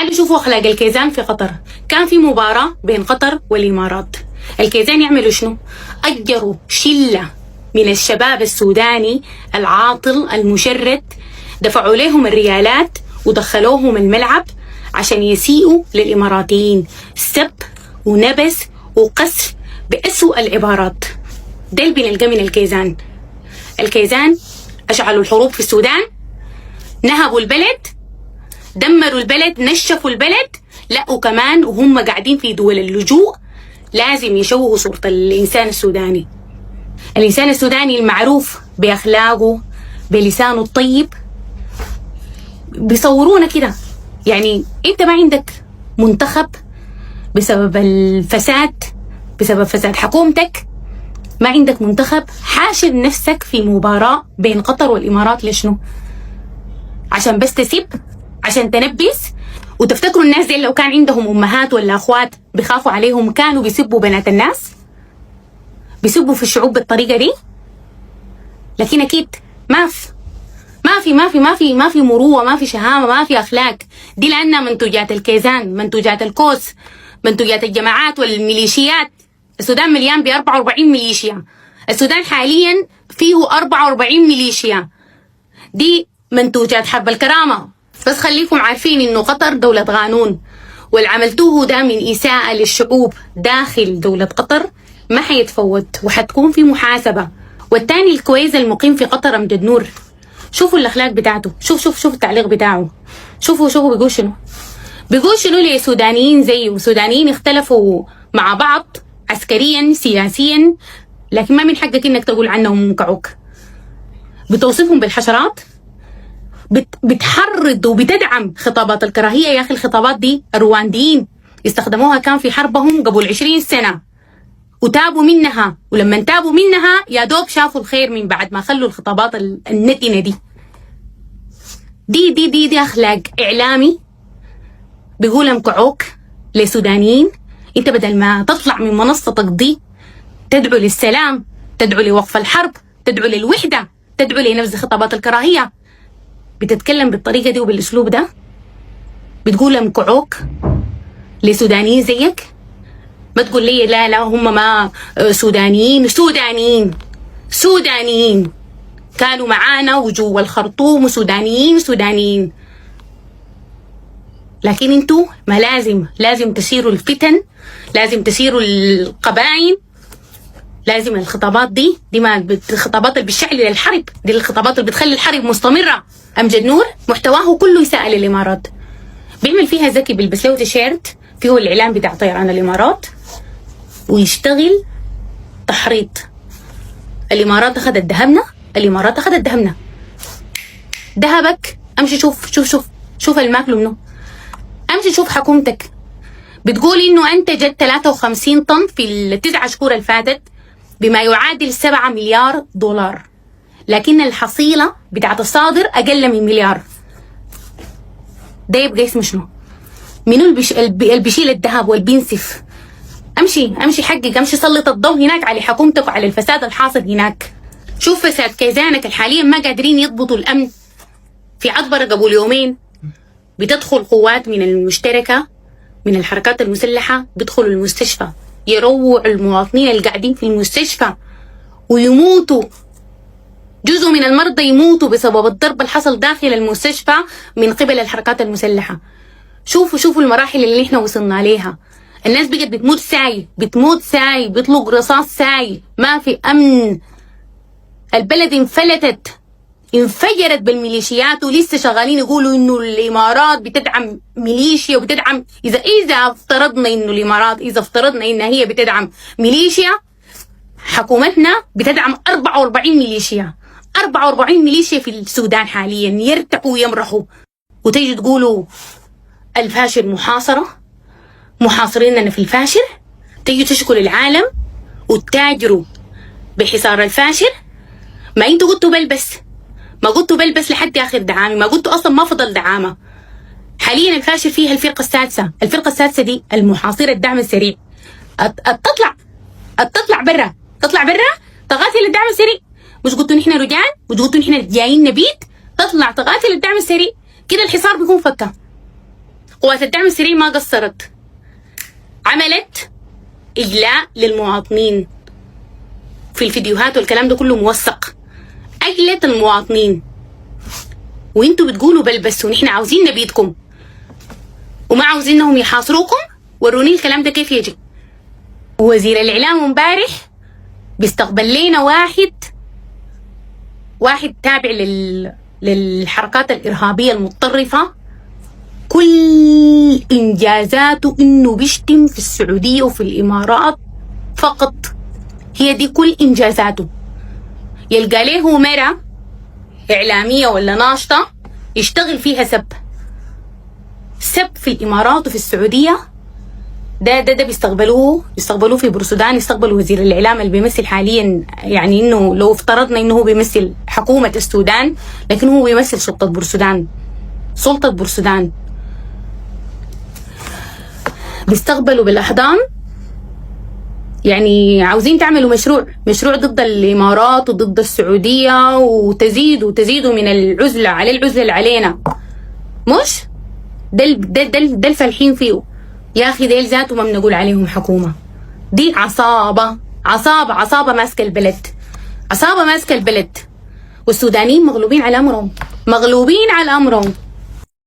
تعالوا شوفوا أخلاق الكيزان في قطر. كان في مباراة بين قطر والإمارات. الكيزان يعملوا شنو؟ أجروا شلة من الشباب السوداني العاطل المشرد، دفعوا لهم الريالات ودخلوهم الملعب عشان يسيئوا للإماراتيين، سب ونبس وقذف بأسوأ العبارات. ده اللي بنلقاه من الكيزان. الكيزان أشعلوا الحروب في السودان، نهبوا البلد، دمروا البلد، نشفوا البلد. لا وكمان وهم قاعدين في دول اللجوء لازم يشوهوا صورة الإنسان السوداني. الإنسان السوداني المعروف بأخلاقه بلسانه الطيب بيصورونا كده. يعني أنت ما عندك منتخب بسبب الفساد، بسبب فساد حكومتك، ما عندك منتخب، حاشر نفسك في مباراة بين قطر والإمارات. لشنو؟ عشان بس تسب، عشان تنبس. وتفتكروا الناس دي لو كان عندهم أمهات ولا أخوات بيخافوا عليهم كانوا بيسبوا بنات الناس؟ بيسبوا في الشعوب بالطريقة دي؟ لكن أكيد ما في مروة، ما في شهامة، ما في أخلاق. دي لأنها منتوجات الكيزان، منتوجات الكوس، منتوجات الجماعات والميليشيات. السودان مليان ب 44 ميليشيا. السودان حاليا فيه 44 ميليشيا. دي منتوجات حرب الكرامة. بس خليكم عارفين إنه قطر دولة قانون، واللي عملتوه ده من إساءة للشعوب داخل دولة قطر ما حيتفوت وحتكون في محاسبة. والتاني الكويس المقيم في قطر أمجد نور، شوفوا الأخلاق بتاعته. شوف التعليق بتاعه. شوفوا بيقول شنو. بيقول شنو لسودانيين زيه. سودانيين اختلفوا مع بعض عسكريا سياسيا، لكن ما من حقك انك تقول عنهم كعوك. بتوصفهم بالحشرات، بتحرض وبتدعم خطابات الكراهية. يا أخي الخطابات دي الروانديين استخدموها كان في حربهم قبل 20 سنة وتابوا منها، ولما تابوا منها يا دوب شافوا الخير من بعد ما خلوا الخطابات النتنة دي. دي دي دي دي أخلاق إعلامي بيقولهم كعوك لسودانيين. انت بدل ما تطلع من منصتك دي تدعو للسلام، تدعو لوقف الحرب، تدعو للوحدة، تدعو لنبذ خطابات الكراهية، بتتكلم بالطريقة دي وبالأسلوب ده. بتقولهم كعوك لسودانيين زيك. ما تقول لي لا هم ما سودانيين كانوا معانا وجوا الخرطوم وسودانيين. لكن انتوا ما لازم تسيروا الفتن، لازم تسيروا القبائل، لازم الخطابات دي ما الخطابات اللي بتشعل للحرب، دي الخطابات اللي بتخلي الحرب مستمرة. أمجد نور محتواه كله إساءة للإمارات، بيعمل فيها ذكي، بيلبس له تيشيرت فيه الإعلان بتاع طيران الإمارات ويشتغل تحريض. الإمارات أخذت ذهبنا، ذهبك. أمشي شوف الماكل منه. أمشي شوف حكومتك بتقول إنه أنتجت 53 طن في ال9 شهور اللي فاتت بما يعادل 7 مليار دولار، لكن الحصيلة بتاعت الصادر أقل من مليار. ده يبقى اسمه شنو؟ منو اللي بيشيل الذهب والبينسف؟ امشي حقق، امشي سلط الضوء هناك على حكومتك وعلى الفساد الحاصل هناك. شوف فساد كيزانك حاليا ما قادرين يضبطوا الامن. في عطبرة قبل يومين بتدخل قوات من المشتركة من الحركات المسلحة، بيدخلوا المستشفى يروعوا المواطنين اللي قاعدين في المستشفى ويموتوا. جزء من المرضى يموتوا بسبب الضرب اللي حصل داخل المستشفى من قبل الحركات المسلحة. شوفوا المراحل اللي احنا وصلنا عليها. الناس بقت بتموت ساي، بيطلق رصاص ساي، ما في أمن. البلد انفجرت بالميليشيات، ولسه شغالين يقولوا انه الامارات بتدعم ميليشيا وبتدعم. اذا افترضنا انه الامارات، اذا افترضنا انها هي بتدعم ميليشيا، حكومتنا بتدعم 44 ميليشيا. 44 ميليشيا في السودان حاليا يرتعوا ويمرحوا، وتيجي تقولوا الفاشر محاصريننا في الفاشر. تيجي تشكوا للعالم وتتاجروا بحصار الفاشر. ما انتوا قلتوا بلبس لحد اخر دعامي، ما قلتوا اصلا ما فضل دعامه. حاليا الفاشر فيها الفرقه السادسه دي المحاصره الدعم السريع. تطلع برا تقاتل الدعم السريع. مش قلتوا نحن رجال؟ مش قلتوا نحن جايين نبيت؟ تطلع تقاتل الدعم السريع. كده الحصار بيكون فكه. قوات الدعم السريع ما قصرت، عملت إجلاء للمواطنين في الفيديوهات والكلام ده كله موثق. أجلت المواطنين وانتوا بتقولوا بس ونحن عاوزين نبيدكم وما عاوزينهم يحاصروكم. وروني الكلام ده كيف يجي. وزير الإعلام امبارح بيستقبل لنا واحد تابع للحركات الإرهابية المتطرفة، كل إنجازاته إنه بيشتم في السعودية وفي الإمارات فقط. هي دي كل إنجازاته. يلقى له مرة إعلامية ولا ناشطة يشتغل فيها سب في الإمارات وفي السعودية. ده بيستقبلوه في بورسودان. يستقبلوا وزير الإعلام اللي بيمثل حاليا، يعني إنه لو افترضنا إنه هو بيمثل حكومة السودان، لكن هو بيمثل سلطة بورسودان. بيستقبلوا بالأحضان. يعني عاوزين تعملوا مشروع ضد الإمارات وضد السعودية، وتزيدوا من العزلة اللي علينا. مش ده الفالحين فيه يا أخي. ديل ذاته ما بنقول عليهم حكومة، دي عصابة ماسكة البلد. والسودانيين مغلوبين على أمرهم.